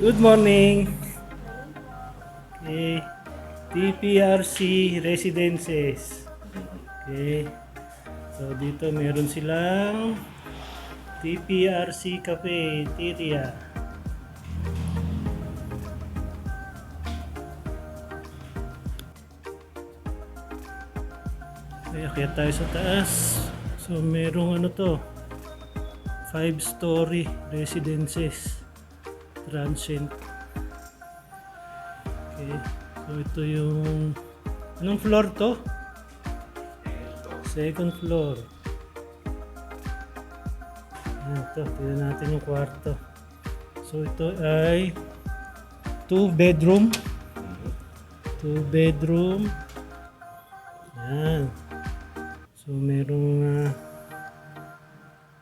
Good morning. Okay. TPRC Residences. Okay. So dito meron silang TPRC Cafeteria. Okay, akyat tayo sa taas. So merong ano to, 5-story residences. Transient. Okay. So ito yung anong floor to? Second floor. Ito, tignan natin yung kwarto. So ito ay 2 bedroom. 2 bedroom. Yan. So merong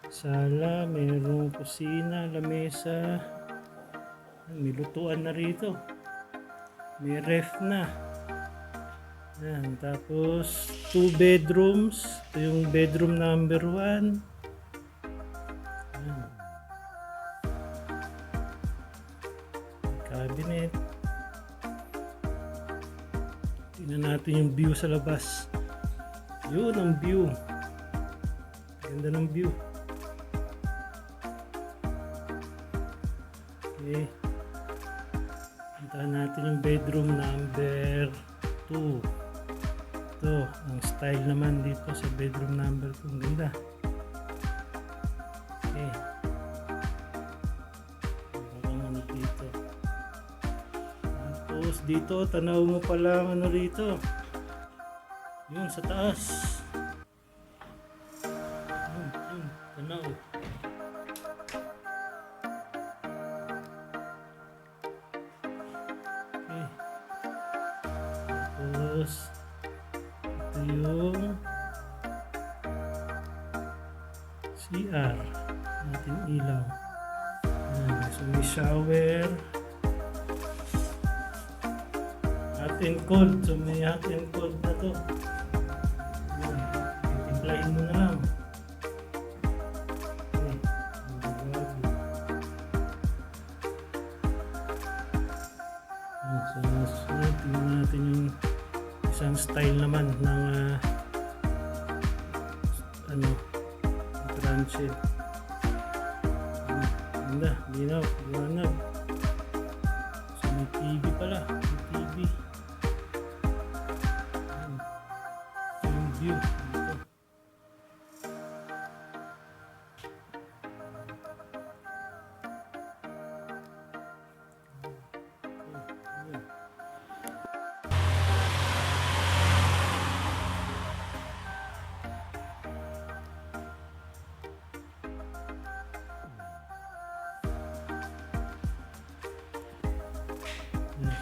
sala, merong kusina, lamesa. May lutuan na rito. May ref na. Yan. Tapos 2 bedrooms. Ito yung bedroom number 1. Yan. Cabinet. Tingnan natin yung view sa labas. Yun ang view. Ganda ng view. Okay. Puntahan natin yung bedroom number 2. Ito, ang style naman dito sa bedroom number 2. Ang ganda. Okay. Meron ano dito. Tapos dito, tanaw mo pala ang ano rito. Yun, sa taas. Yun, tanaw. Okay. Tapos, ito yung CR. Natin ilaw. Ayan, so may shower. Hot and cold. So may hot and cold na to. Timplahin mo na lang. Okay. So sunod, tingnan natin yung isang style naman ng transit. Ganda, linaw, liwanag. So may TV pala. May TV. Yung view dito.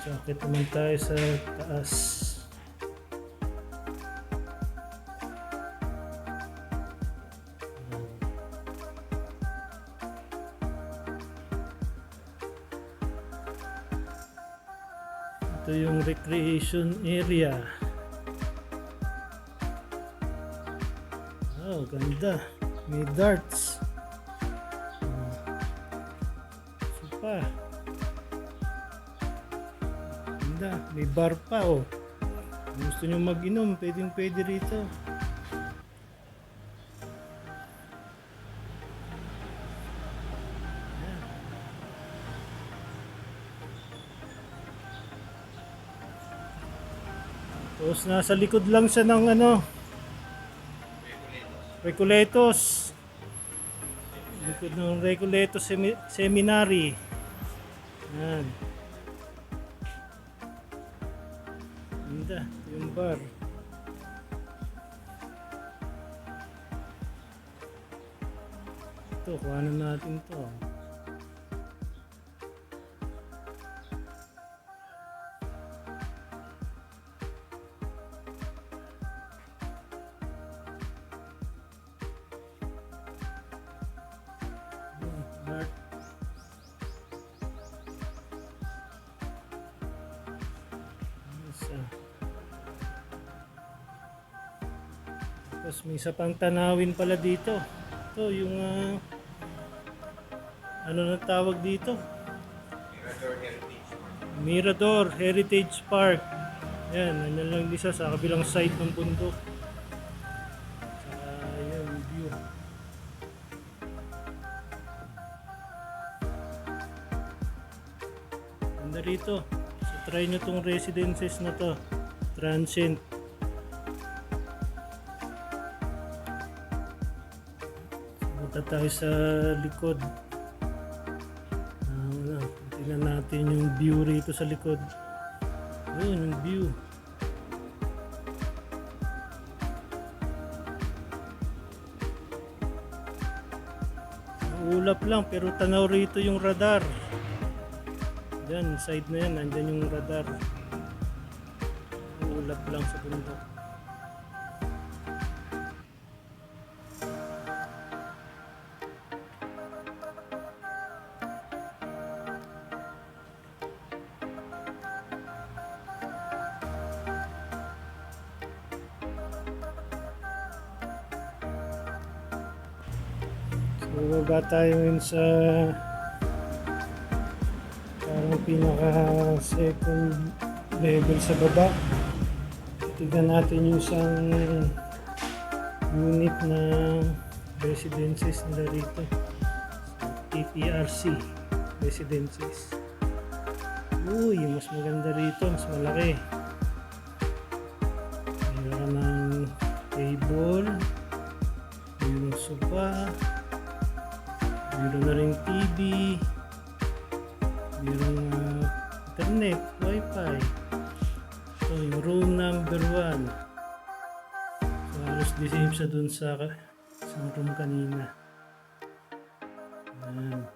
So, akit naman tayo sa taas. Ito yung recreation area. Oh, ganda. May darts. Sopa. Ganda. May bar pa, oh. Kung gusto nyo mag-inom, pwede rito. Tapos nasa likod lang siya ng Recoletos. Likod ng Recoletos Seminary. Yan. Ganda, yung bar. Ito, kuhanan natin to. Art. Tapos may isa pang tanawin pala dito. Ito yung ano na tawag dito? Mirador Heritage Park. Yan, ano lang isa sa kabilang side ng bundok. Saka yun, view. Ganda rito. So try nyo tong residences na to. Transient. Punta tayo sa likod. Tingnan natin yung view rito sa likod. Ayun yung view. Ulap lang pero tanaw rito yung radar. Diyan, side na yan, nandyan yung radar. Ulap lang sa bundok. So, baba tayo ngayon sa parang pinaka second level sa baba. Tignan natin yung isang unit na residences nila rito. TPRC residences. Uy, mas maganda rito, mas malaki. Mayroon ng table, mayroon sofa, mayroon na rin TV, mayroon internet, wifi. So yung room number 1. So halos the same siya dun sa isang room kanina. Ayan.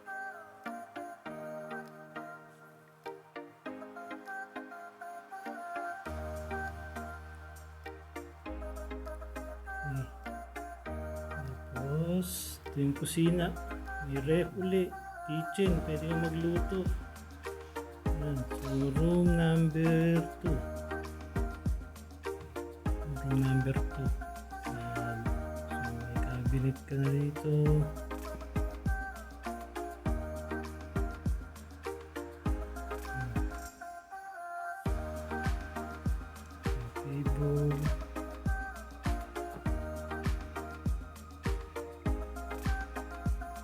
Okay. Tapos ito yung kusina. May ref uli, kitchen, pwede kang magluto. Ayan. So room number 2. Room number 2. Ayan. So may cabinet ka na dito. Table.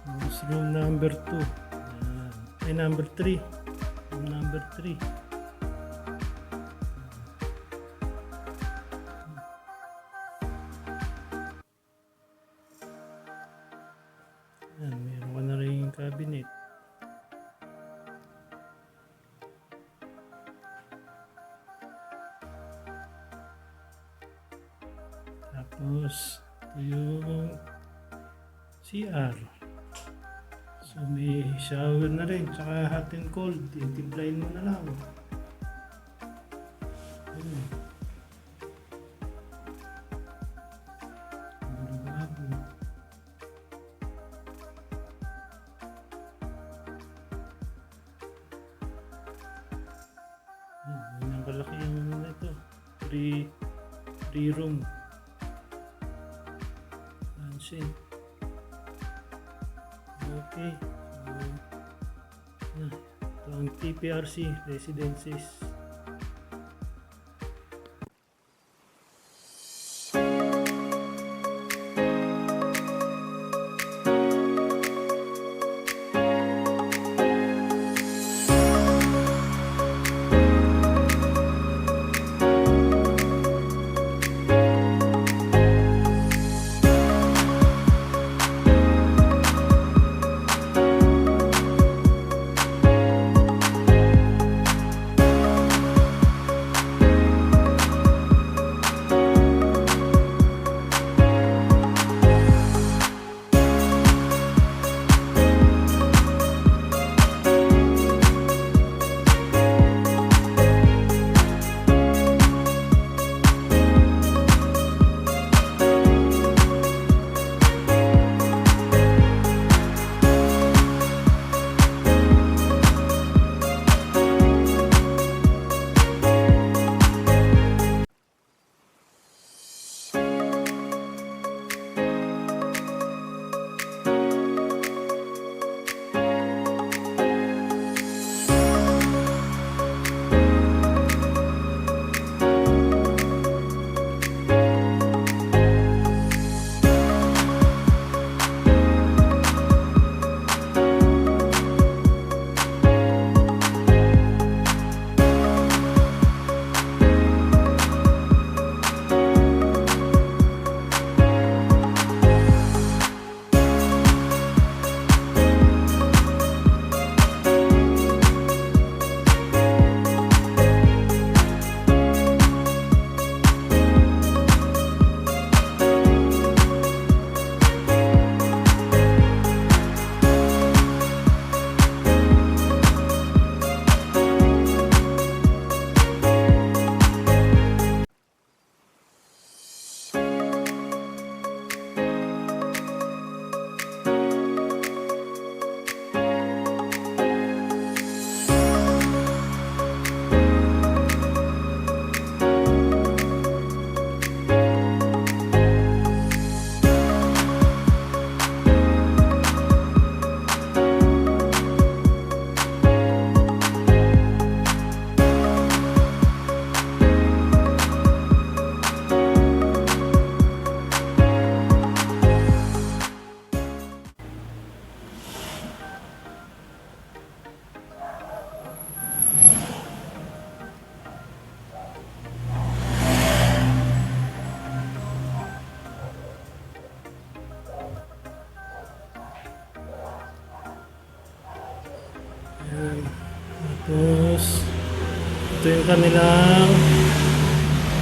Tapos room number 2. Ayan. Ay, number 3. Room number 3. Ayan, meron ka na rin yung cabinet. Tapos ito yung CR. So may shower na rin, tsaka hot and cold. Timplahin mo na lang. Ayun. Bago. Ganyan kalaki yung ito. 3 room. Transient. Okay. So, ito ang TPRC Residences. Ayan. Tapos, ito yung kanilang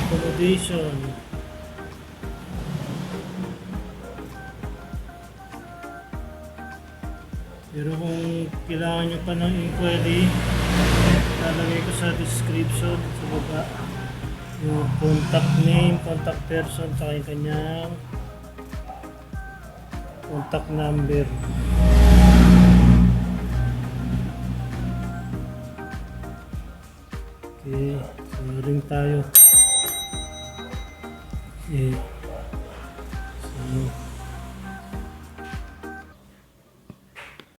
accommodation. Pero kung kailangan nyo pa ng inquiry, lalagay ko sa description sa baba yung contact name, contact person, saka yung kanyang contact number. Okay, so ring tayo. Okay. So,